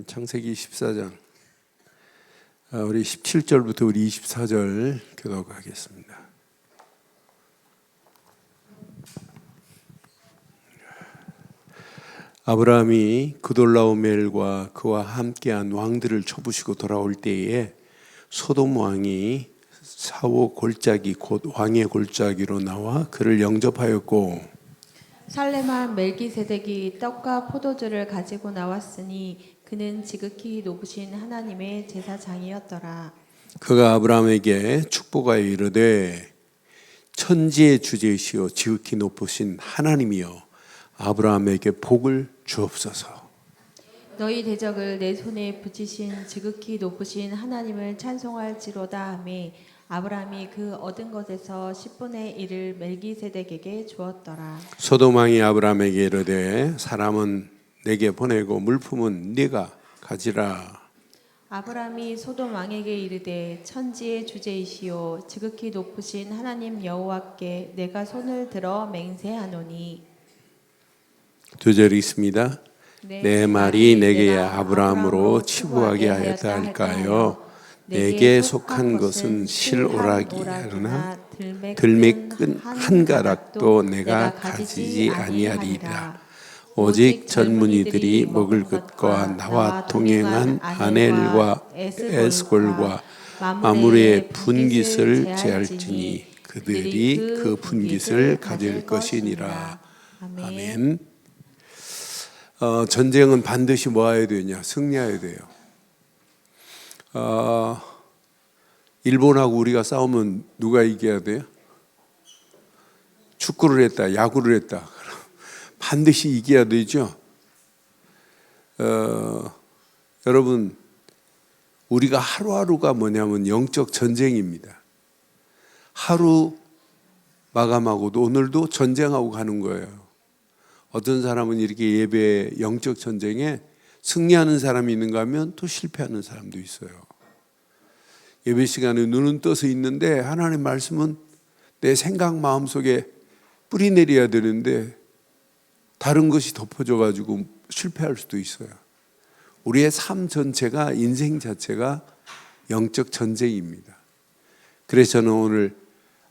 창세기 14장 우리 17절부터 우리 24절 교독하겠습니다. 아브라함이 그돌라오멜과 그와 함께한 왕들을 쳐부시고 돌아올 때에 소돔 왕이 사오 골짜기 곧 왕의 골짜기로 나와 그를 영접하였고, 살렘한 멜기세덱이 떡과 포도주를 가지고 나왔으니 그는 지극히 높으신 하나님의 제사장이었더라. 그가 아브라함에게 축복하여 이르되 천지의 주제이시오 지극히 높으신 하나님이여 아브라함에게 복을 주옵소서. 너희 대적을 내 손에 붙이신 지극히 높으신 하나님을 찬송할지로다 하며 아브라함이 그 얻은 것에서 10분의 1을 멜기세덱에게 주었더라. 소돔 왕이 아브라함에게 이르되 사람은 내게 보내고 물품은 네가 가지라. 아브라함이 소돔 왕에게 이르되 천지의 주제이시오 지극히 높으신 하나님 여호와께 내가 손을 들어 맹세하노니. 두 절 있습니다. 내 말이 내게 아브라함으로 치부하게 하였다 할까요? 내게 속한 것은 실오락이나 들매 끈 한 가락도 내가 가지지 아니하리라. 오직 젊은이들이 먹을 것과 나와 동행한 아넬과 에스골과 마므레의 분깃을 제할지니 그들이 그 분깃을 가질 것이니라. 아멘. 전쟁은 반드시 뭐 해야 되냐? 승리해야 돼요. 일본하고 우리가 싸우면 누가 이겨야 돼요? 축구를 했다, 야구를 했다. 반드시 이겨야 되죠. 여러분, 우리가 하루하루가 뭐냐면 영적 전쟁입니다. 하루 마감하고도 오늘도 전쟁하고 가는 거예요. 어떤 사람은 이렇게 예배 영적 전쟁에 승리하는 사람이 있는가 하면 또 실패하는 사람도 있어요. 예배 시간에 눈은 떠서 있는데 하나님의 말씀은 내 생각 마음속에 뿌리 내려야 되는데 다른 것이 덮어져 가지고 실패할 수도 있어요. 우리의 삶 전체가, 인생 자체가 영적 전쟁입니다. 그래서 저는 오늘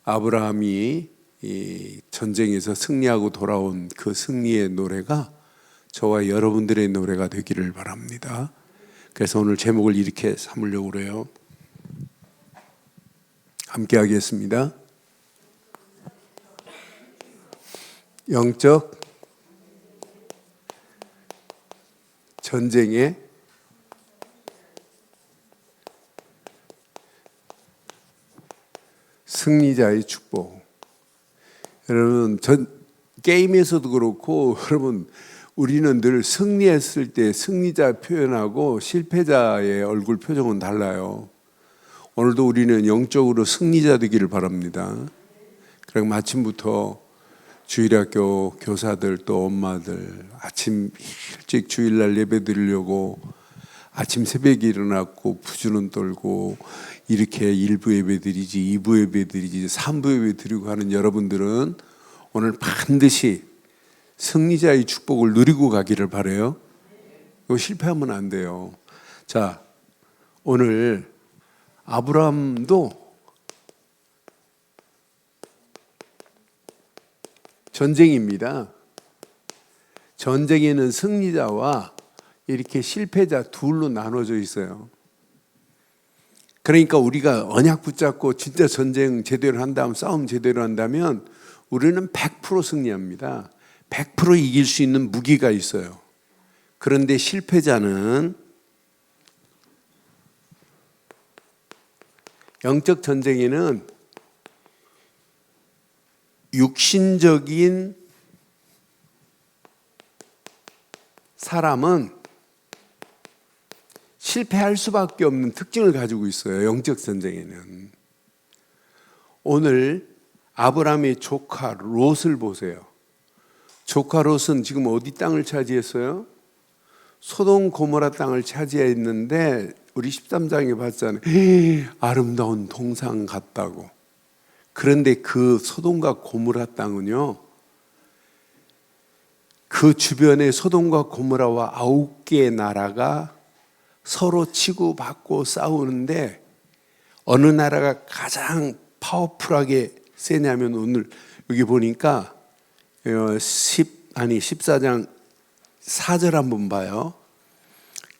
아브라함이 이 전쟁에서 승리하고 돌아온 그 승리의 노래가 저와 여러분들의 노래가 되기를 바랍니다. 그래서 오늘 제목을 이렇게 삼으려고 그래요. 함께 하겠습니다. 영적 전쟁의 승리자의 축복. 여러분, 게임에서도 그렇고, 여러분, 우리는 늘 승리했을 때 승리자 표현하고 실패자의 얼굴 표정은 달라요. 오늘도 우리는 영적으로 승리자 되기를 바랍니다. 그리고 마침부터 주일학교 교사들 또 엄마들 아침 일찍 주일날 예배 드리려고 아침 새벽에 일어났고 부주는 떨고 이렇게 1부 예배 드리지 2부 예배 드리지 3부 예배 드리고 하는 여러분들은 오늘 반드시 승리자의 축복을 누리고 가기를 바라요. 이거 실패하면 안 돼요. 자, 오늘 아브라함도 전쟁입니다. 전쟁에는 승리자와 이렇게 실패자 둘로 나눠져 있어요. 그러니까 우리가 언약 붙잡고 진짜 전쟁 제대로 한다면, 싸움 제대로 한다면 우리는 100% 승리합니다. 100% 이길 수 있는 무기가 있어요. 그런데 실패자는 영적 전쟁에는 육신적인 사람은 실패할 수밖에 없는 특징을 가지고 있어요. 영적 전쟁에는. 오늘 아브라함의 조카 롯을 보세요. 조카 롯은 지금 어디 땅을 차지했어요? 소돔 고모라 땅을 차지했는데 우리 13장에 봤잖아요. 아름다운 동상 같다고. 그런데 그 소돔과 고모라 땅은요, 그 주변에 소돔과 고모라와 9개의 나라가 서로 치고받고 싸우는데 어느 나라가 가장 파워풀하게 세냐면 오늘 여기 보니까 14장 4절 한번 봐요.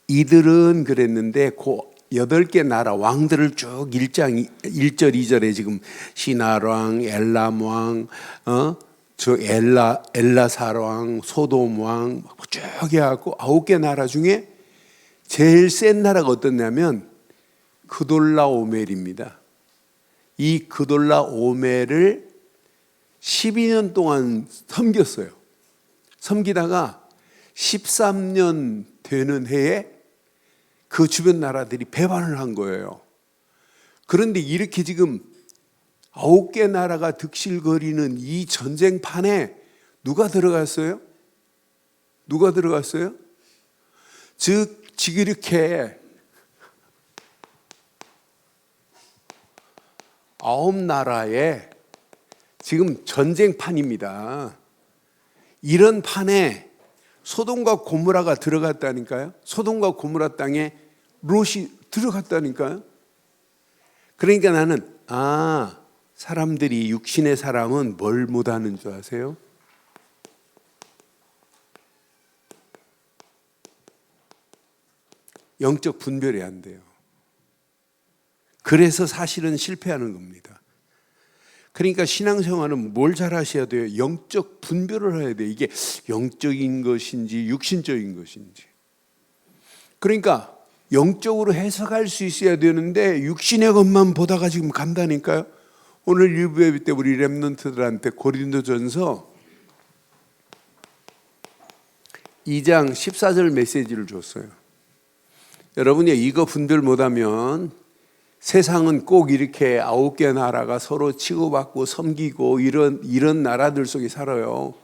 이들은 그랬는데 그 8개 나라 왕들을 쭉 1절 2절에 지금 시나왕, 엘람왕, 저 엘라사왕, 소돔왕 쭉 해갖고 9개 나라 중에 제일 센 나라가 어떻냐면 그돌라오멜입니다. 이 그돌라오멜을 12년 동안 섬겼어요. 섬기다가 13년 되는 해에 그 주변 나라들이 배반을 한 거예요. 그런데 이렇게 지금 9개 나라가 득실거리는 이 전쟁판에 누가 들어갔어요? 누가 들어갔어요? 즉 지금 이렇게 9나라에 지금 전쟁판입니다. 이런 판에 소돔과 고모라가 들어갔다니까요. 소돔과 고모라 땅에 롯이 들어갔다니까요. 그러니까 나는 사람들이 육신의 사람은 뭘 못하는 줄 아세요? 영적 분별이 안 돼요. 그래서 사실은 실패하는 겁니다. 그러니까 신앙생활은 뭘 잘 하셔야 돼요? 영적 분별을 해야 돼요. 이게 영적인 것인지 육신적인 것인지. 그러니까 영적으로 해석할 수 있어야 되는데 육신의 것만 보다가 지금 간다니까요. 오늘 일부예배 때 우리 렘넌트들한테 고린도전서 2장 14절 메시지를 줬어요. 여러분이 이거 분별 못하면 세상은 꼭 이렇게 9개 나라가 서로 치고받고 섬기고 이런 나라들 속에 살아요.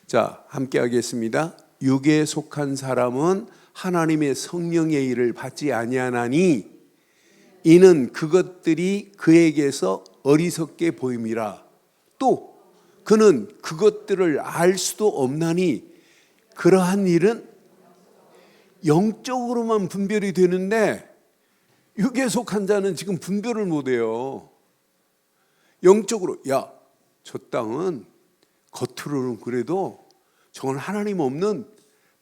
자, 함께 하겠습니다. 육에 속한 사람은 하나님의 성령의 일을 받지 아니하나니 이는 그것들이 그에게서 어리석게 보임이라. 또 그는 그것들을 알 수도 없나니 그러한 일은 영적으로만 분별이 되는데 육에 속한 자는 지금 분별을 못해요. 영적으로 저 땅은 겉으로는 그래도 저건 하나님 없는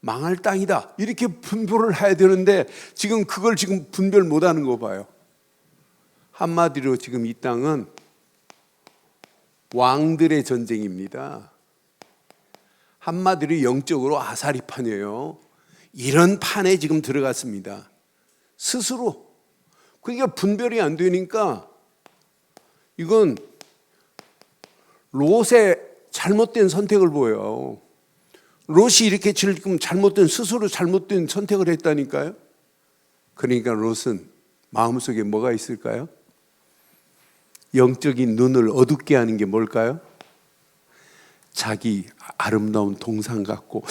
망할 땅이다 이렇게 분별을 해야 되는데 지금 그걸 지금 분별 못하는 거 봐요. 한마디로 지금 이 땅은 왕들의 전쟁입니다. 한마디로 영적으로 아사리판이에요. 이런 판에 지금 들어갔습니다. 스스로. 그러니까 분별이 안 되니까 이건 롯의 잘못된 선택을 보여요. 롯이 이렇게 지금 스스로 잘못된 선택을 했다니까요. 그러니까 롯은 마음속에 뭐가 있을까요? 영적인 눈을 어둡게 하는 게 뭘까요? 자기 아름다운 동상 같고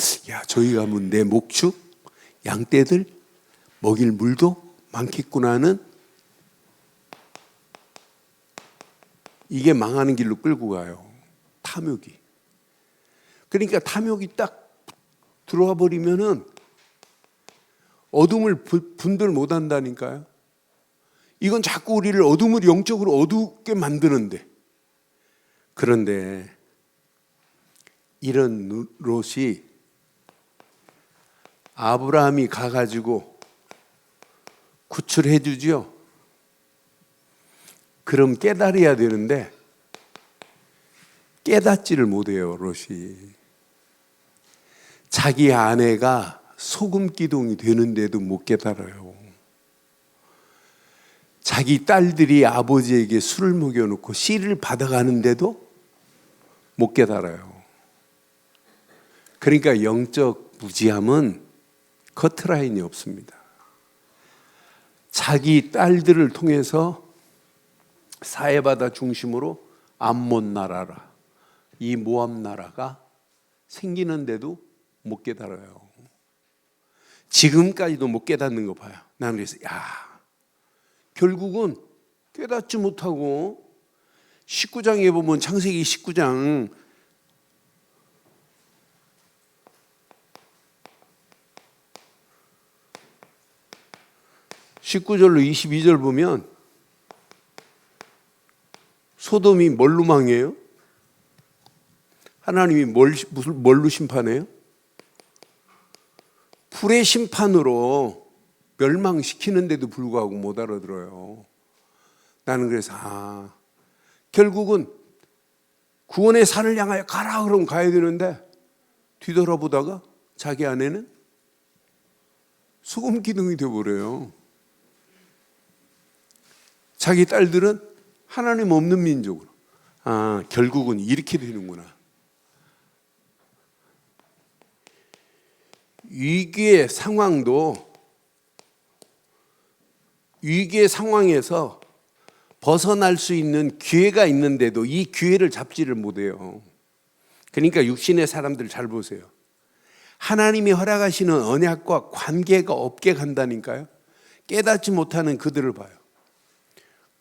저기 가면 내 목축, 양떼들 먹일 물도 많겠구나 하는 이게 망하는 길로 끌고 가요. 탐욕이. 그러니까 탐욕이 딱 들어와 버리면은 어둠을 분별 못 한다니까요. 이건 자꾸 우리를 어둠을 영적으로 어둡게 만드는데 그런데 이런 롯이 아브라함이 가가지고 구출해 주죠. 그럼 깨달아야 되는데 깨닫지를 못해요. 롯이. 자기 아내가 소금 기둥이 되는데도 못 깨달아요. 자기 딸들이 아버지에게 술을 먹여놓고 씨를 받아가는데도 못 깨달아요. 그러니까 영적 무지함은 커트라인이 없습니다. 자기 딸들을 통해서 사해바다 중심으로 암몬 나라라 이 모압 나라가 생기는데도 못 깨달아요. 지금까지도 못 깨닫는 거 봐요. 나는 그래서 결국은 깨닫지 못하고 19장에 보면 창세기 19장 19절로 22절 보면 소돔이 뭘로 망해요? 하나님이 뭘로 심판해요? 불의 심판으로 멸망시키는데도 불구하고 못 알아들어요. 나는 그래서 결국은 구원의 산을 향하여 가라 그러면 가야 되는데 뒤돌아보다가 자기 아내는 소금 기둥이 되어버려요. 자기 딸들은 하나님 없는 민족으로. 결국은 이렇게 되는구나. 위기의 상황에서 벗어날 수 있는 기회가 있는데도 이 기회를 잡지를 못해요. 그러니까 육신의 사람들 잘 보세요. 하나님이 허락하시는 언약과 관계가 없게 간다니까요. 깨닫지 못하는 그들을 봐요.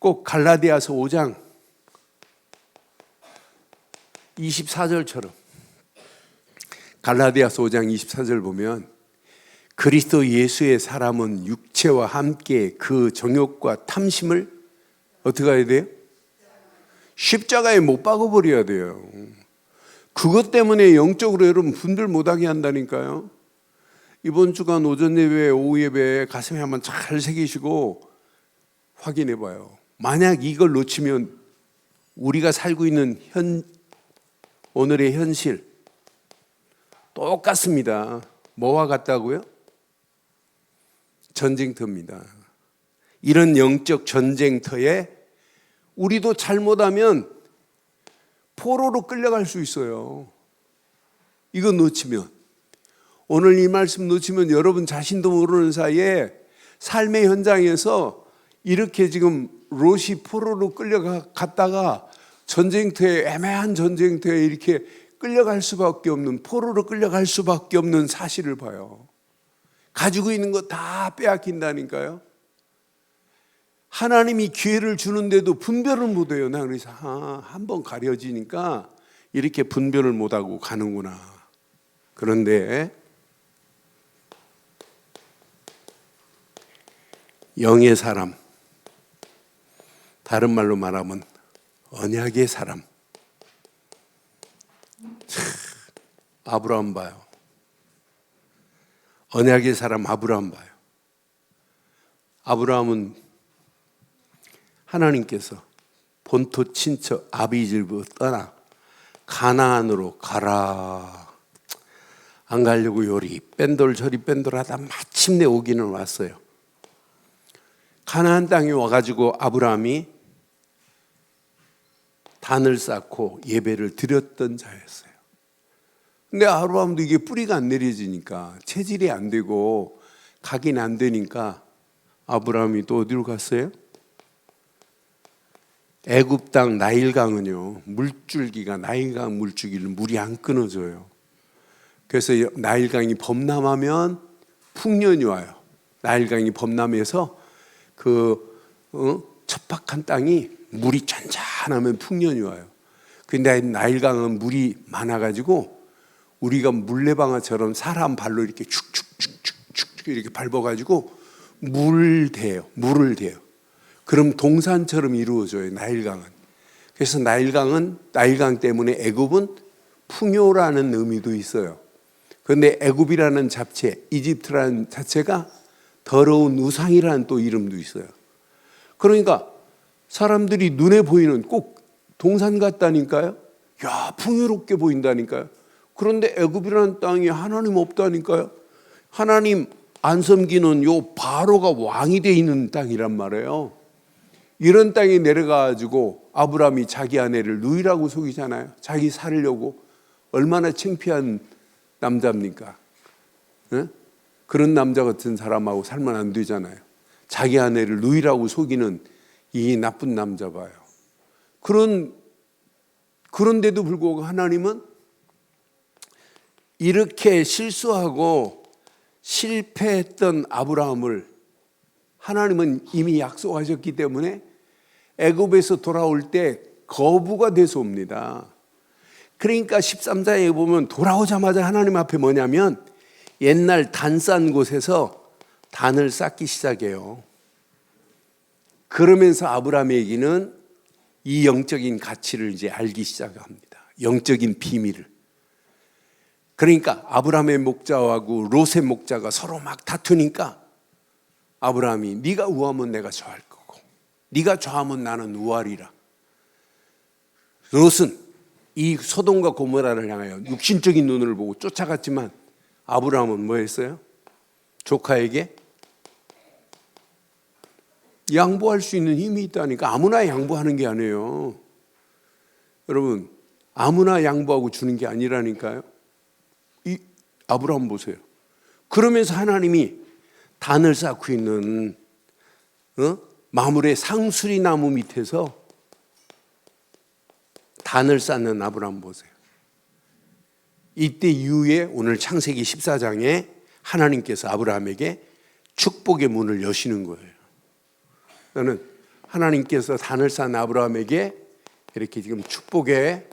꼭 갈라디아서 5장 24절처럼 갈라디아서 5장 24절 보면 그리스도 예수의 사람은 육체와 함께 그 정욕과 탐심을 어떻게 해야 돼요? 십자가에 못 박아버려야 돼요. 그것 때문에 영적으로 여러분 분별 못하게 한다니까요. 이번 주간 오전 예배, 오후 예배 가슴에 한번 잘 새기시고 확인해 봐요. 만약 이걸 놓치면 우리가 살고 있는 오늘의 현실 똑같습니다. 뭐와 같다고요? 전쟁터입니다. 이런 영적 전쟁터에 우리도 잘못하면 포로로 끌려갈 수 있어요. 이거 놓치면, 오늘 이 말씀 놓치면 여러분 자신도 모르는 사이에 삶의 현장에서 이렇게 지금 롯이 포로로 끌려갔다가 전쟁터에, 애매한 전쟁터에 이렇게 끌려갈 수밖에 없는, 포로로 끌려갈 수밖에 없는 사실을 봐요. 가지고 있는 거 다 빼앗긴다니까요. 하나님이 기회를 주는데도 분별을 못해요. 나 그래서 한번 가려지니까 이렇게 분별을 못하고 가는구나. 그런데 영의 사람, 다른 말로 말하면 언약의 사람, 아브라함 봐요. 언약의 사람 아브라함 봐요. 아브라함은 하나님께서 본토 친척 아비집을 떠나 가나안으로 가라. 안 가려고 요리 뺀돌 저리 뺀돌 하다 마침내 오기는 왔어요. 가나안 땅에 와가지고 아브라함이 단을 쌓고 예배를 드렸던 자였어요. 근데 아브라함도 이게 뿌리가 안 내려지니까, 체질이 안 되고 각인 안 되니까 아브라함이 또 어디로 갔어요? 애굽 땅 나일강은요, 물줄기가, 나일강 물줄기를 물이 안 끊어져요. 그래서 나일강이 범람하면 풍년이 와요. 나일강이 범람해서 척박한 땅이 물이 잔잔하면 풍년이 와요. 근데 나일강은 물이 많아가지고 우리가 물레방아처럼 사람 발로 이렇게 축축축축 이렇게 밟아가지고 물을 대요. 그럼 동산처럼 이루어져요, 나일강은. 그래서 나일강 때문에 애굽은 풍요라는 의미도 있어요. 그런데 애굽이라는 잡채, 이집트라는 자체가 더러운 우상이라는 또 이름도 있어요. 그러니까 사람들이 눈에 보이는, 꼭 동산 같다니까요. 야, 풍요롭게 보인다니까요. 그런데 애굽이라는 땅이 하나님 없다니까요. 하나님 안 섬기는 요 바로가 왕이 돼 있는 땅이란 말이에요. 이런 땅에 내려가가지고 아브라함이 자기 아내를 누이라고 속이잖아요. 자기 살려고. 얼마나 창피한 남자입니까? 네? 그런 남자 같은 사람하고 살면 안 되잖아요. 자기 아내를 누이라고 속이는 이 나쁜 남자 봐요. 그런데도 불구하고 하나님은 이렇게 실수하고 실패했던 아브라함을 하나님은 이미 약속하셨기 때문에 애굽에서 돌아올 때 거부가 돼서 옵니다. 그러니까 13장에 보면 돌아오자마자 하나님 앞에 뭐냐면 옛날 단 싼 곳에서 단을 쌓기 시작해요. 그러면서 아브라함에게는 이 영적인 가치를 이제 알기 시작합니다. 영적인 비밀을. 그러니까 아브라함의 목자하고 롯의 목자가 서로 막 다투니까 아브라함이 네가 우하면 내가 저할 거고 네가 좌하면 나는 우하리라. 롯은 이 소돔과 고모라를 향하여 육신적인 눈을 보고 쫓아갔지만 아브라함은 뭐 했어요? 조카에게 양보할 수 있는 힘이 있다니까. 아무나 양보하는 게 아니에요. 여러분, 아무나 양보하고 주는 게 아니라니까요. 이 아브라함 보세요. 그러면서 하나님이 단을 쌓고 있는 마물의 상수리 나무 밑에서 단을 쌓는 아브라함 보세요. 이때 이후에 오늘 창세기 14장에 하나님께서 아브라함에게 축복의 문을 여시는 거예요. 저는 하나님께서 단을 쌓은 아브라함에게 이렇게 지금 축복의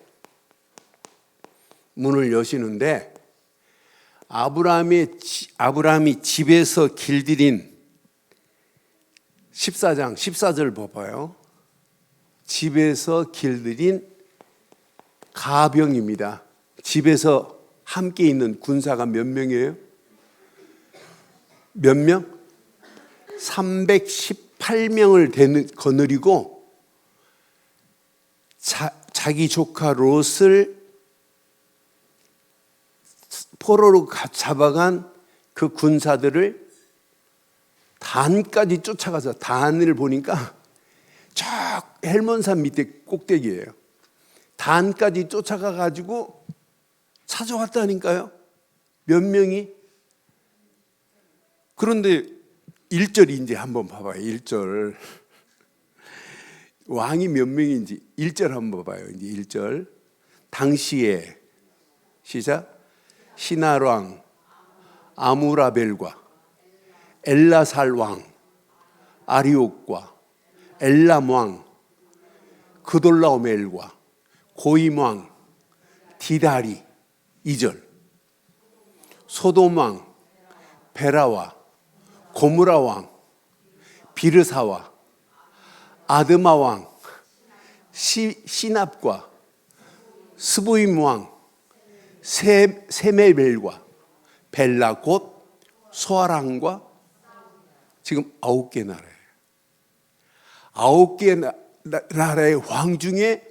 문을 여시는데, 아브라함이 집에서 길들인 14장 14절 봐봐요. 집에서 길들인 가병입니다. 집에서 함께 있는 군사가 몇 명이에요? 몇 명? 318명을 거느리고 자기 조카 롯을 포로로 잡아간 그 군사들을 단까지 쫓아가서, 단을 보니까 저 헬몬산 밑에 꼭대기예요. 단까지 쫓아가 가지고 찾아왔다니까요. 몇 명이? 그런데 1절이 이제 한번 봐봐요. 1절. 왕이 몇 명인지 1절 한번 봐봐요. 이제 1절. 당시에 시작. 시날 왕 아무라벨과 엘라살 왕 아리옥과 엘람 왕 그돌라오멜과 고임 왕 디다리. 2절. 소돔 왕 베라와 고무라 왕 비르사와 아드마 왕 시납과 스보임 왕 세메벨과 벨라 곧 소아랑과 지금 9개 나라예요. 9개 나라의 왕 중에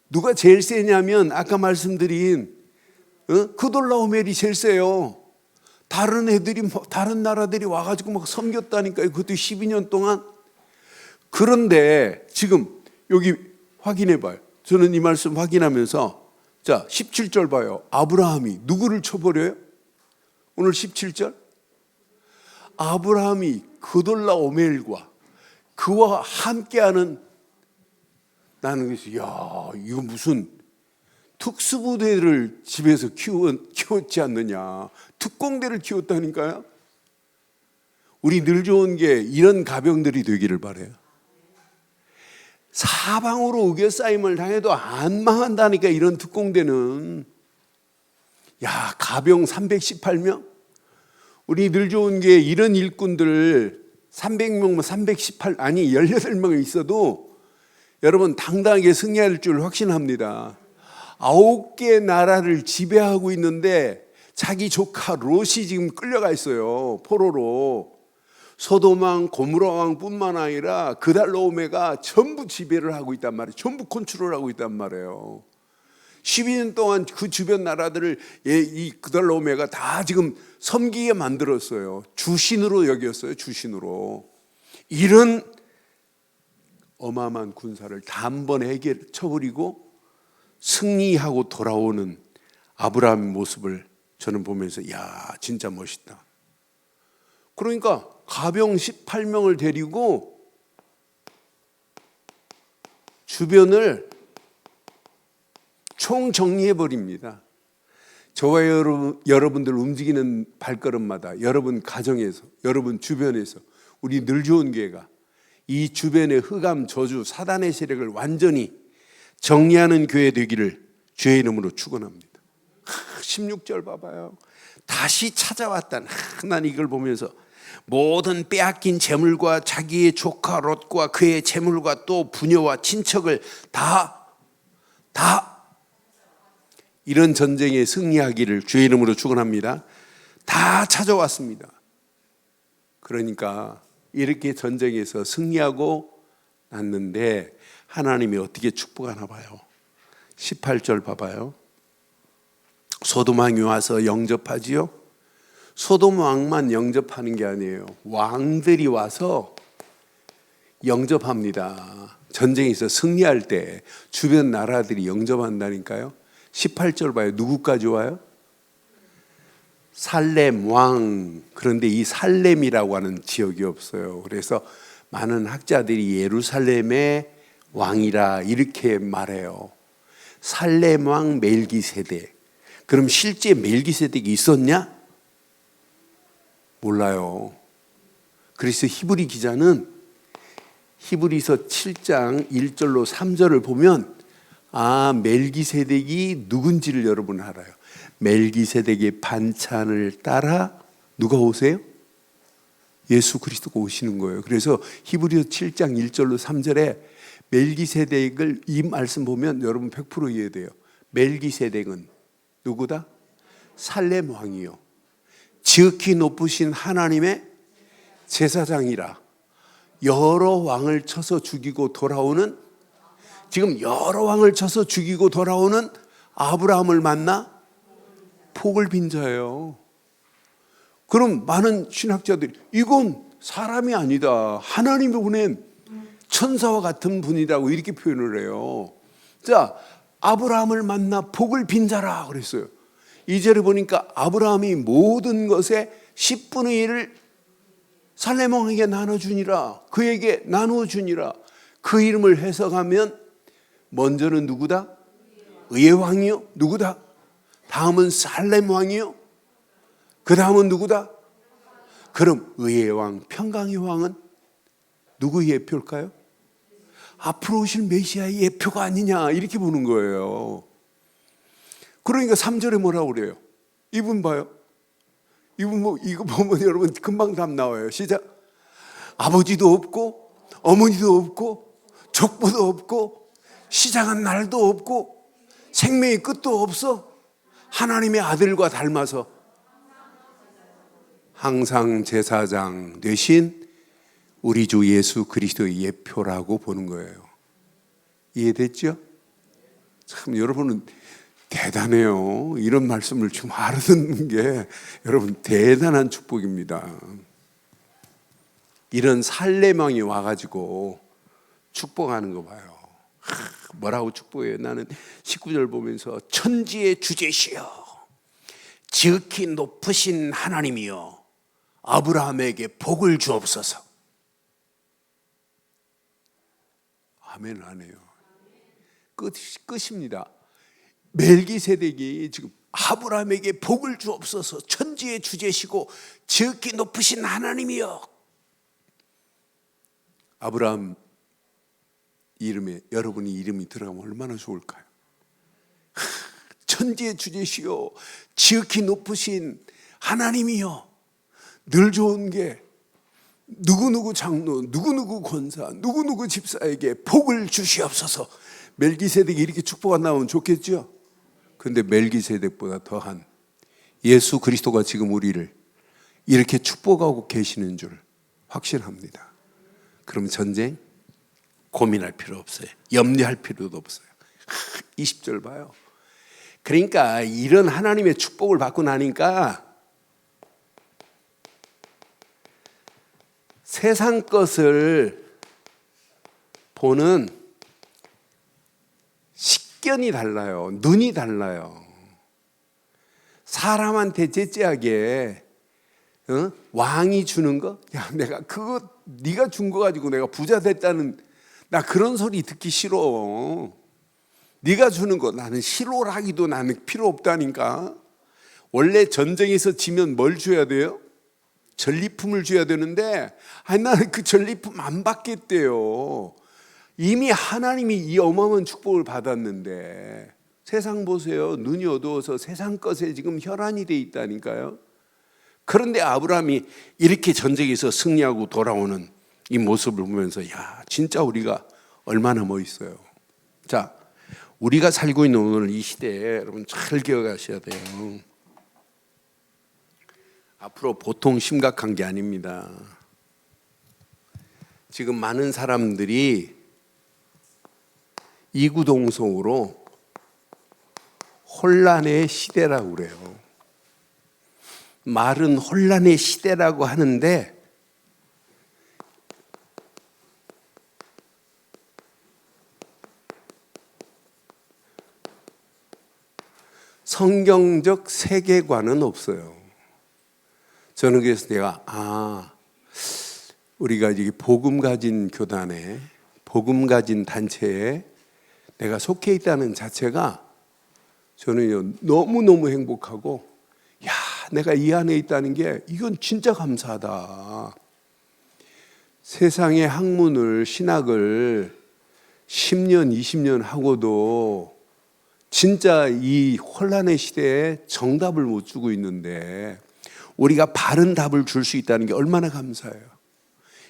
누가 제일 세냐면 아까 말씀드린 그돌라오멜이 제일 세요. 다른 애들이 다른 나라들이 와가지고 막 섬겼다니까요. 그것도 12년 동안. 그런데 지금 여기 확인해 봐요. 저는 이 말씀 확인하면서 자 17절 봐요. 아브라함이 누구를 쳐버려요? 오늘 17절. 아브라함이 그돌라오멜과 그와 함께하는, 나는 그래서 야 이거 무슨 특수부대를 집에서 키웠지 않느냐. 특공대를 키웠다니까요. 우리 늘 좋은 게 이런 가병들이 되기를 바라요. 사방으로 우겨싸임을 당해도 안 망한다니까. 이런 특공대는. 야 가병 318명. 우리 늘 좋은 게 이런 일꾼들 300명 318 아니 18명이 있어도 여러분 당당하게 승리할 줄 확신합니다. 9개 나라를 지배하고 있는데 자기 조카 롯이 지금 끌려가 있어요. 포로로. 소돔 왕 고무라 왕뿐만 아니라 그달로오메가 전부 지배를 하고 있단 말이에요. 전부 컨트롤하고 있단 말이에요. 12년 동안 그 주변 나라들을 이 그달로오메가 다 지금 섬기게 만들었어요. 주신으로 여겼어요. 주신으로. 이런 어마어마한 군사를 단번에 쳐버리고 승리하고 돌아오는 아브라함의 모습을 저는 보면서 야 진짜 멋있다. 그러니까 가병 18명을 데리고 주변을 총정리해버립니다. 저와 여러분들 움직이는 발걸음마다 여러분 가정에서 여러분 주변에서 우리 늘 좋은 교회가 이 주변의 흑암 저주 사단의 세력을 완전히 정리하는 교회 되기를 주의 이름으로 축원합니다. 16절 봐봐요. 다시 찾아왔다. 난 이걸 보면서 모든 빼앗긴 재물과 자기의 조카 롯과 그의 재물과 또 부녀와 친척을 다 이런 전쟁에 승리하기를 주의 이름으로 축원합니다. 다 찾아왔습니다. 그러니까 이렇게 전쟁에서 승리하고 났는데 하나님이 어떻게 축복하나 봐요. 18절 봐봐요. 소돔 왕이 와서 영접하지요. 소돔 왕만 영접하는 게 아니에요. 왕들이 와서 영접합니다. 전쟁에서 승리할 때 주변 나라들이 영접한다니까요. 18절 봐요. 누구까지 와요? 살렘 왕. 그런데 이 살렘이라고 하는 지역이 없어요. 그래서 많은 학자들이 예루살렘의 왕이라 이렇게 말해요. 살렘 왕 멜기세덱. 그럼 실제 멜기세덱이 있었냐? 몰라요. 그래서 히브리 기자는 히브리서 7장 1절로 3절을 보면 멜기세덱이 누군지를 여러분 알아요. 멜기세덱의 반찬을 따라 누가 오세요? 예수 그리스도가 오시는 거예요. 그래서 히브리서 7장 1절로 3절에 멜기세덱을 이 말씀 보면 여러분 100% 이해돼요. 멜기세덱은 누구다? 살렘 왕이요. 지극히 높으신 하나님의 제사장이라. 여러 왕을 쳐서 죽이고 돌아오는, 지금 여러 왕을 쳐서 죽이고 돌아오는 아브라함을 만나 복을 빈 자예요. 그럼 많은 신학자들이 이건 사람이 아니다, 하나님이 보낸 천사와 같은 분이라고 이렇게 표현을 해요. 자, 아브라함을 만나 복을 빈 자라 그랬어요. 2절에 보니까 아브라함이 모든 것의 10분의 1을 살렘 왕에게 나눠주니라. 그에게 나누어주니라. 그 이름을 해석하면 먼저는 누구다? 의의 왕이요. 누구다? 다음은 살렘 왕이요. 그 다음은 누구다? 그럼 의의 왕, 평강의 왕은 누구의 예표일까요? 앞으로 오실 메시아의 예표가 아니냐 이렇게 보는 거예요. 그러니까 3절에 뭐라고 그래요? 이분 봐요. 이분 이거 보면 여러분 금방 답 나와요. 시작. 아버지도 없고 어머니도 없고 족보도 없고 시작한 날도 없고 생명의 끝도 없어. 하나님의 아들과 닮아서 항상 제사장 되신 우리 주 예수 그리스도의 예표라고 보는 거예요. 이해됐죠? 참 여러분은 대단해요. 이런 말씀을 좀 알아듣는 게 여러분 대단한 축복입니다. 이런 살렘 왕이 와가지고 축복하는 거 봐요. 뭐라고 축복해요? 나는 19절 보면서 천지의 주제시여 지극히 높으신 하나님이여 아브라함에게 복을 주옵소서. 아멘 안 해요. 끝입니다. 멜기세덱이 지금 아브라함에게 복을 주옵소서 천지의 주제시고 지극히 높으신 하나님이여. 아브라함 이름에 여러분이 이름이 들어가면 얼마나 좋을까요? 천지의 주제시여 지극히 높으신 하나님이여. 늘 좋은 게 누구누구 장로, 누구누구 권사, 누구누구 집사에게 복을 주시옵소서. 멜기세덱이 이렇게 축복가 나오면 좋겠죠? 그런데 멜기세덱보다 더한 예수 그리스도가 지금 우리를 이렇게 축복하고 계시는 줄 확신합니다. 그럼 전쟁 고민할 필요 없어요. 염려할 필요도 없어요. 20절 봐요. 그러니까 이런 하나님의 축복을 받고 나니까 세상 것을 보는 식견이 달라요. 눈이 달라요. 사람한테 째째하게 왕이 주는 거? 야, 내가 그거 네가 준 거 가지고 내가 부자 됐다는 나 그런 소리 듣기 싫어. 네가 주는 거 나는 싫어하기도 나는 필요 없다니까. 원래 전쟁에서 지면 뭘 줘야 돼요? 전리품을 줘야 되는데 나는 그 전리품 안 받겠대요. 이미 하나님이 이 어마어마한 축복을 받았는데 세상 보세요. 눈이 어두워서 세상 것에 지금 혈안이 돼 있다니까요. 그런데 아브라함이 이렇게 전쟁에서 승리하고 돌아오는 이 모습을 보면서 야, 진짜 우리가 얼마나 멋있어요. 자, 우리가 살고 있는 오늘 이 시대에 여러분 잘 기억하셔야 돼요. 앞으로 보통 심각한 게 아닙니다. 지금 많은 사람들이 이구동성으로 혼란의 시대라고 그래요. 말은 혼란의 시대라고 하는데 성경적 세계관은 없어요. 저는 그래서 내가 우리가 이게 복음 가진 교단에 복음 가진 단체에 내가 속해 있다는 자체가 저는 너무너무 행복하고 야, 내가 이 안에 있다는 게 이건 진짜 감사하다. 세상의 학문을 신학을 10년, 20년 하고도 진짜 이 혼란의 시대에 정답을 못 주고 있는데 우리가 바른 답을 줄 수 있다는 게 얼마나 감사해요.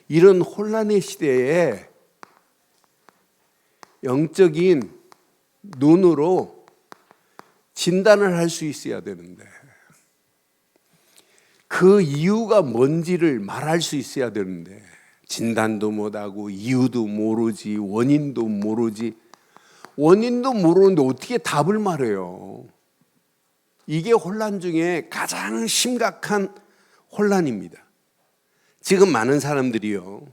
이런 혼란의 시대에 영적인 눈으로 진단을 할 수 있어야 되는데 그 이유가 뭔지를 말할 수 있어야 되는데 진단도 못하고 이유도 모르지 원인도 모르지 원인도 모르는데 어떻게 답을 말해요. 이게 혼란 중에 가장 심각한 혼란입니다. 지금 많은 사람들이요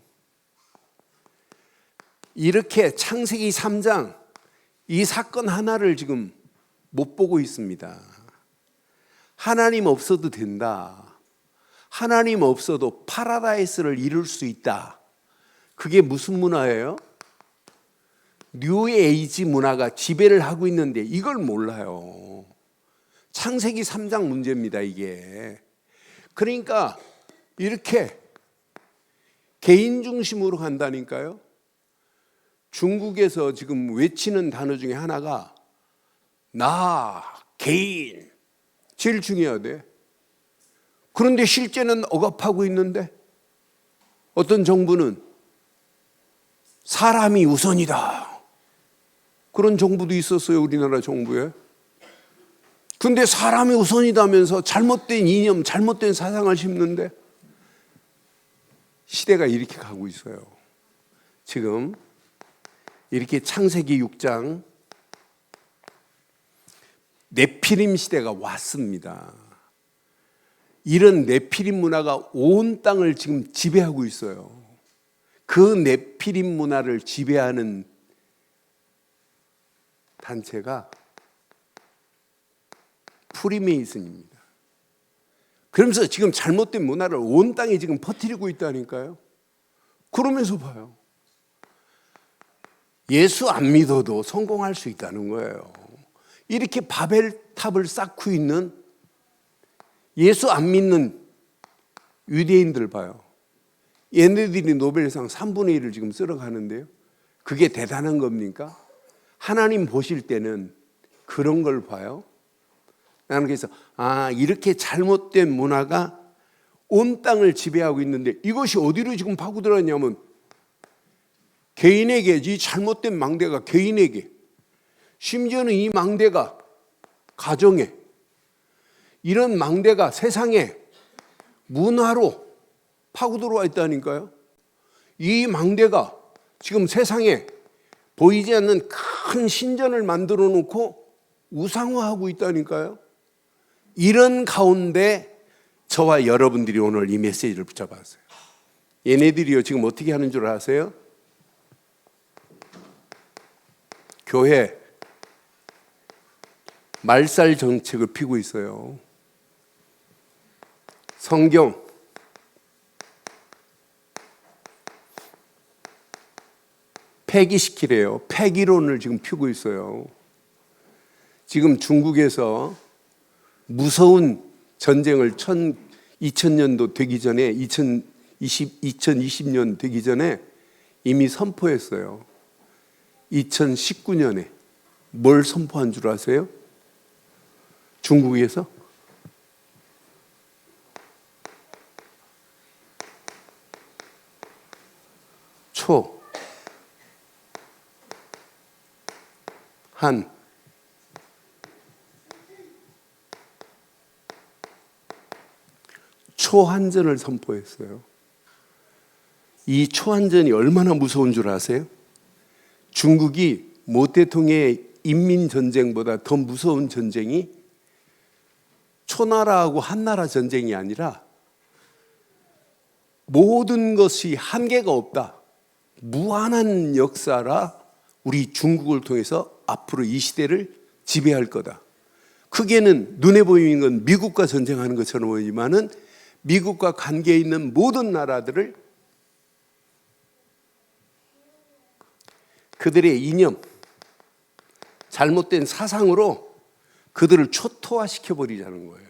이렇게 창세기 3장 이 사건 하나를 지금 못 보고 있습니다. 하나님 없어도 된다. 하나님 없어도 파라다이스를 이룰 수 있다. 그게 무슨 문화예요? 뉴에이지 문화가 지배를 하고 있는데 이걸 몰라요. 창세기 3장 문제입니다, 이게. 그러니까 이렇게 개인 중심으로 간다니까요. 중국에서 지금 외치는 단어 중에 하나가 나, 개인, 제일 중요하대. 그런데 실제는 억압하고 있는데 어떤 정부는 사람이 우선이다. 그런 정부도 있었어요, 우리나라 정부에. 근데 사람이 우선이다면서 잘못된 이념, 잘못된 사상을 심는데 시대가 이렇게 가고 있어요. 지금 이렇게 창세기 6장 네피림 시대가 왔습니다. 이런 네피림 문화가 온 땅을 지금 지배하고 있어요. 그 네피림 문화를 지배하는 단체가 프리메이슨입니다. 그러면서 지금 잘못된 문화를 온 땅에 지금 퍼뜨리고 있다니까요. 그러면서 봐요. 예수 안 믿어도 성공할 수 있다는 거예요. 이렇게 바벨탑을 쌓고 있는 예수 안 믿는 유대인들 봐요. 얘네들이 노벨상 3분의 1을 지금 쓸어가는데요. 그게 대단한 겁니까? 하나님 보실 때는 그런 걸 봐요. 나는 그래서 이렇게 잘못된 문화가 온 땅을 지배하고 있는데 이것이 어디로 지금 파고들었냐면 개인에게, 이 잘못된 망대가 개인에게, 심지어는 이 망대가 가정에, 이런 망대가 세상에 문화로 파고들어와 있다니까요. 이 망대가 지금 세상에 보이지 않는 큰 신전을 만들어 놓고 우상화하고 있다니까요. 이런 가운데 저와 여러분들이 오늘 이 메시지를 붙잡았어요. 얘네들이요 지금 어떻게 하는 줄 아세요? 교회 말살 정책을 피고 있어요. 성경 폐기시키래요. 폐기론을 지금 피우고 있어요. 지금 중국에서 무서운 전쟁을 2000년도 되기 전에 2020년 되기 전에 이미 선포했어요. 2019년에 뭘 선포한 줄 아세요? 중국에서 초한전을 선포했어요. 이 초한전이 얼마나 무서운 줄 아세요? 중국이 모태통의 인민전쟁보다 더 무서운 전쟁이 초나라하고 한나라 전쟁이 아니라 모든 것이 한계가 없다. 무한한 역사라 우리 중국을 통해서 앞으로 이 시대를 지배할 거다. 크게는 눈에 보이는 건 미국과 전쟁하는 것처럼 보이지만은 미국과 관계 있는 모든 나라들을 그들의 이념, 잘못된 사상으로 그들을 초토화시켜 버리자는 거예요.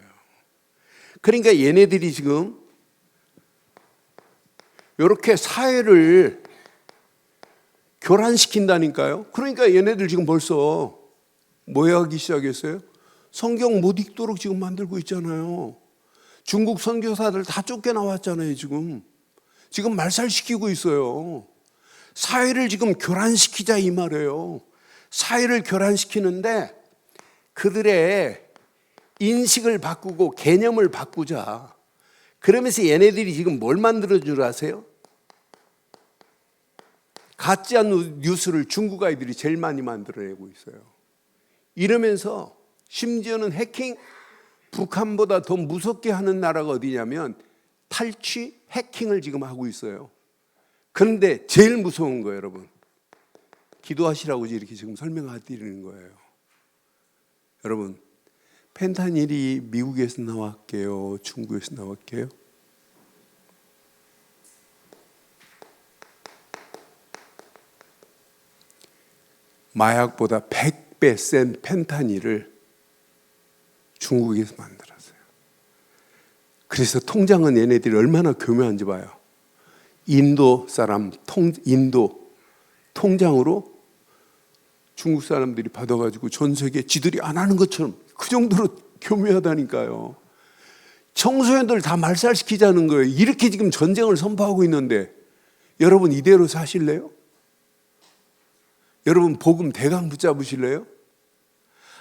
그러니까 얘네들이 지금 이렇게 사회를 교란시킨다니까요. 그러니까 얘네들 지금 벌써 뭐 하기 시작했어요? 성경 못 읽도록 지금 만들고 있잖아요. 중국 선교사들 다 쫓겨나왔잖아요. 지금 말살시키고 있어요. 사회를 지금 교란시키자 이 말이에요. 사회를 교란시키는데 그들의 인식을 바꾸고 개념을 바꾸자. 그러면서 얘네들이 지금 뭘 만들어준 줄 아세요? 가짜 뉴스를 중국 아이들이 제일 많이 만들어내고 있어요. 이러면서 심지어는 해킹, 북한보다 더 무섭게 하는 나라가 어디냐면 탈취, 해킹을 지금 하고 있어요. 그런데 제일 무서운 거예요, 여러분. 기도하시라고 이렇게 지금 설명해드리는 거예요. 여러분, 펜타닐이 미국에서 나왔게요? 중국에서 나왔게요? 마약보다 100배 센 펜타닐을 중국에서 만들었어요. 그래서 통장은 얘네들이 얼마나 교묘한지 봐요. 인도 사람 인도 통장으로 중국 사람들이 받아가지고 전 세계 지들이 안 하는 것처럼 그 정도로 교묘하다니까요. 청소년들 다 말살시키자는 거예요. 이렇게 지금 전쟁을 선포하고 있는데 여러분 이대로 사실래요? 여러분 복음 대강 붙잡으실래요?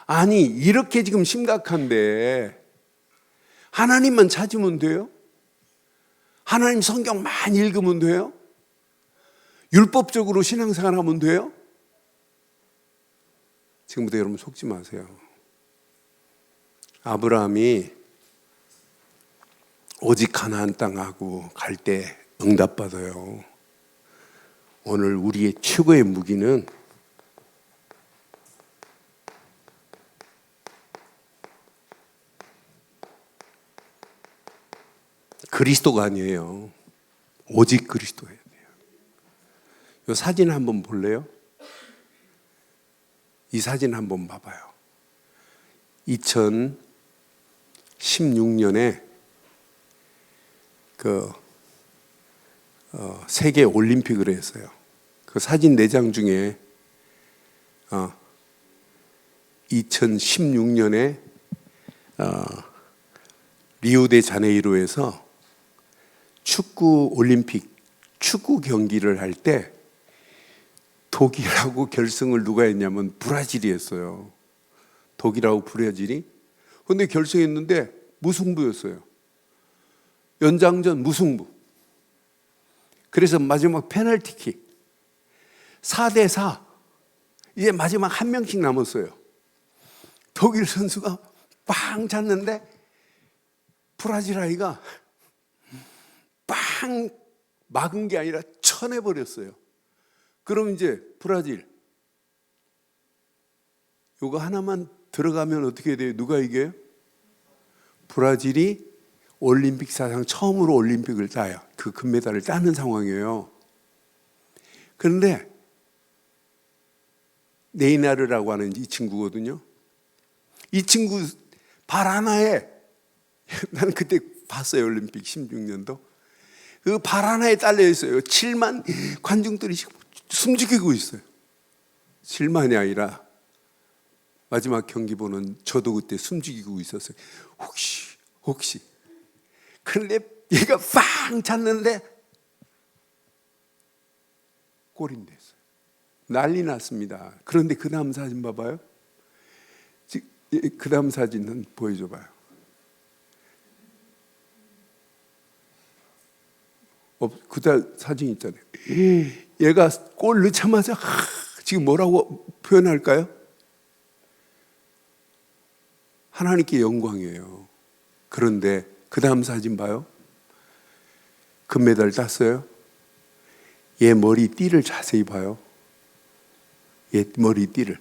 아니 이렇게 지금 심각한데 하나님만 찾으면 돼요? 하나님 성경 많이 읽으면 돼요? 율법적으로 신앙생활 하면 돼요? 지금부터 여러분 속지 마세요. 아브라함이 오직 가나안 땅하고 갈 때 응답받아요. 오늘 우리의 최고의 무기는 그리스도가 아니에요. 오직 그리스도예요. 이 사진 한번 볼래요? 이 사진 한번 봐봐요. 2016년에 세계 올림픽을 했어요. 그 사진 4장 중에 2016년에 리우데자네이루에서 축구 올림픽 축구 경기를 할 때 독일하고 결승을 누가 했냐면 브라질이 했어요. 독일하고 브라질이. 그런데 결승했는데 무승부였어요. 연장전 무승부. 그래서 마지막 페널티킥 4대4. 이제 마지막 한 명씩 남았어요. 독일 선수가 빵 찼는데 브라질 아이가 빵 막은 게 아니라 쳐내버렸어요. 그럼 이제 브라질 요거 하나만 들어가면 어떻게 돼요? 누가 이겨요? 브라질이 올림픽 사상 처음으로 올림픽을 따요. 그 금메달을 따는 상황이에요. 그런데 네이마르라고 하는 이 친구거든요. 이 친구 발 하나에 나는 그때 봤어요. 올림픽 16년도. 그 발 하나에 딸려 있어요. 7만 관중들이 숨죽이고 있어요. 7만이 아니라 마지막 경기 보는 저도 그때 숨죽이고 있었어요. 혹시. 그런데 얘가 빵 찼는데 꼴이 됐어요. 난리 났습니다. 그런데 그 다음 사진 봐봐요. 그 다음 사진은 보여줘봐요. 그 다음 사진 있잖아요. 얘가 골 넣자마자 지금 뭐라고 표현할까요? 하나님께 영광이에요. 그런데 그 다음 사진 봐요. 금메달 땄어요. 얘 머리띠를 자세히 봐요. 얘 머리띠를.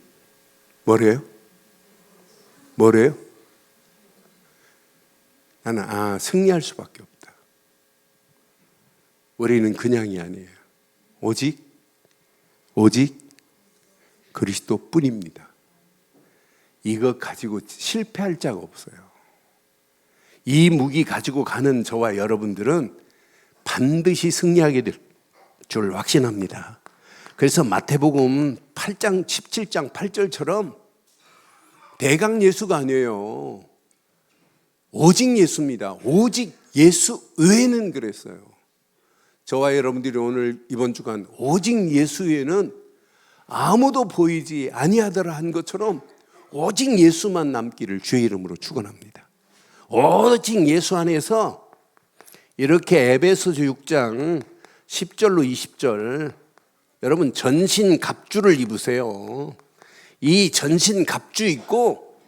뭐래요? 뭐래요? 나는 승리할 수밖에 없다. 우리는 그냥이 아니에요. 오직 그리스도뿐입니다. 이거 가지고 실패할 자가 없어요. 이 무기 가지고 가는 저와 여러분들은 반드시 승리하게 될 줄 확신합니다. 그래서 마태복음 8장 17장 8절처럼 대강 예수가 아니에요. 오직 예수입니다. 오직 예수 외에는 그랬어요. 저와 여러분들이 오늘 이번 주간 오직 예수 외에는 아무도 보이지 아니하더라 한 것처럼 오직 예수만 남기를 주의 이름으로 축원합니다. 오직 예수 안에서 이렇게 에베소서 6장 10절로 20절 여러분 전신 갑주를 입으세요. 이 전신 갑주 입고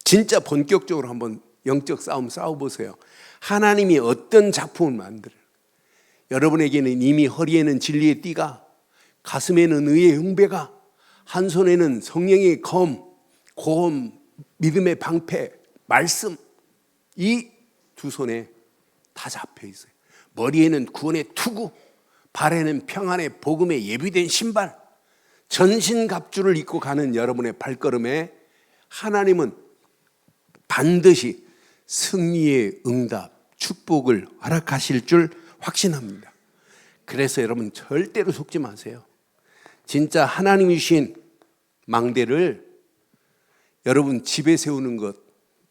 진짜 본격적으로 한번 영적 싸움 싸워보세요. 하나님이 어떤 작품을 만들어요. 여러분에게는 이미 허리에는 진리의 띠가, 가슴에는 의의 흉배가, 한 손에는 성령의 검, 고음, 믿음의 방패, 말씀, 이 두 손에 다 잡혀 있어요. 머리에는 구원의 투구, 발에는 평안의 복음에 예비된 신발, 전신갑주를 입고 가는 여러분의 발걸음에 하나님은 반드시 승리의 응답, 축복을 허락하실 줄 확신합니다. 그래서 여러분 절대로 속지 마세요. 진짜 하나님이 주신 망대를 여러분 집에 세우는 것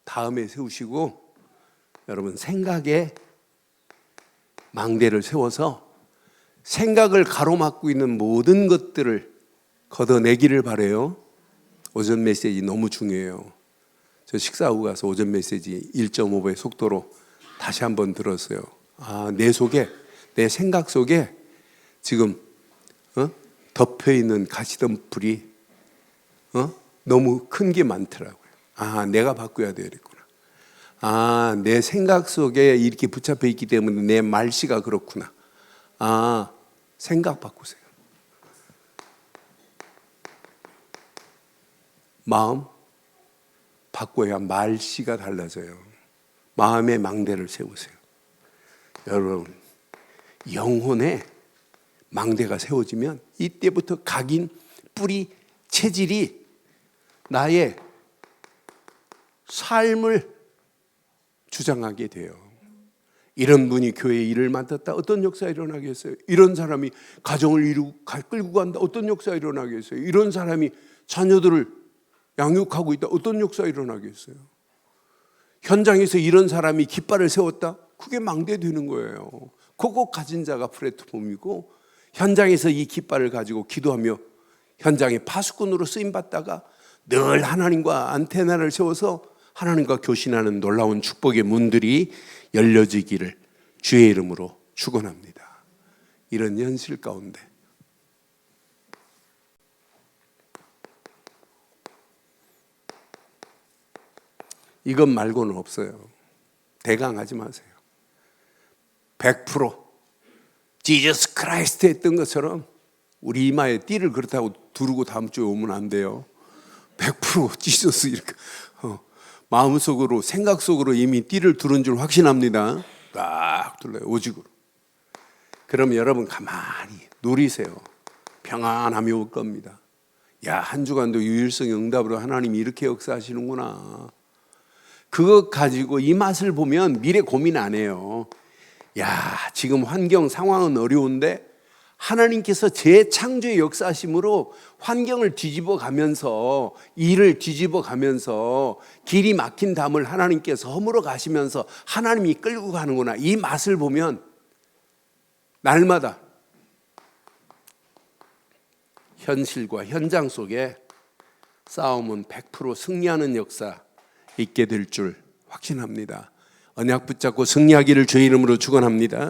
다음에 세우시고 여러분 생각에 망대를 세워서 생각을 가로막고 있는 모든 것들을 걷어내기를 바라요. 오전 메시지 너무 중요해요. 저 식사하고 가서 오전 메시지 1.5배 속도로 다시 한번 들었어요. 내 속에, 내 생각 속에 지금 덮여있는 가시덤불이 너무 큰 게 많더라고요. 내가 바꿔야 되겠구나. 내 생각 속에 이렇게 붙잡혀 있기 때문에 내 말씨가 그렇구나. 생각 바꾸세요. 마음 바꿔야 말씨가 달라져요. 마음의 망대를 세우세요. 여러분, 영혼에 망대가 세워지면 이때부터 각인, 뿌리, 체질이 나의 삶을 주장하게 돼요. 이런 분이 교회에 일을 맡았다. 어떤 역사가 일어나겠어요? 이런 사람이 가정을 끌고 간다. 어떤 역사가 일어나겠어요? 이런 사람이 자녀들을 양육하고 있다. 어떤 역사가 일어나겠어요? 현장에서 이런 사람이 깃발을 세웠다. 그게 망대되는 거예요. 그거 가진 자가 플랫폼이고 현장에서 이 깃발을 가지고 기도하며 현장의 파수꾼으로 쓰임받다가 늘 하나님과 안테나를 세워서 하나님과 교신하는 놀라운 축복의 문들이 열려지기를 주의 이름으로 축원합니다. 이런 현실 가운데 이것 말고는 없어요. 대강하지 마세요. 100% 지저스 크라이스트 했던 것처럼 우리 이마에 띠를 그렇다고 두르고 다음 주에 오면 안 돼요. 100% 지저스 이렇게 마음속으로 생각 속으로 이미 띠를 두른 줄 확신합니다. 딱 둘러요. 오직으로. 그럼 여러분 가만히 누리세요. 평안함이 올 겁니다. 한 주간도 유일성 응답으로 하나님이 이렇게 역사하시는구나. 그것 가지고 이 맛을 보면 미래 고민 안 해요. 지금 환경 상황은 어려운데 하나님께서 재창조의 역사심으로 환경을 뒤집어 가면서 일을 뒤집어 가면서 길이 막힌 담을 하나님께서 허물어 가시면서 하나님이 끌고 가는구나. 이 맛을 보면 날마다 현실과 현장 속에 싸움은 100% 승리하는 역사 있게 될 줄 확신합니다. 언약 붙잡고 승리하기를 주의 이름으로 축원합니다.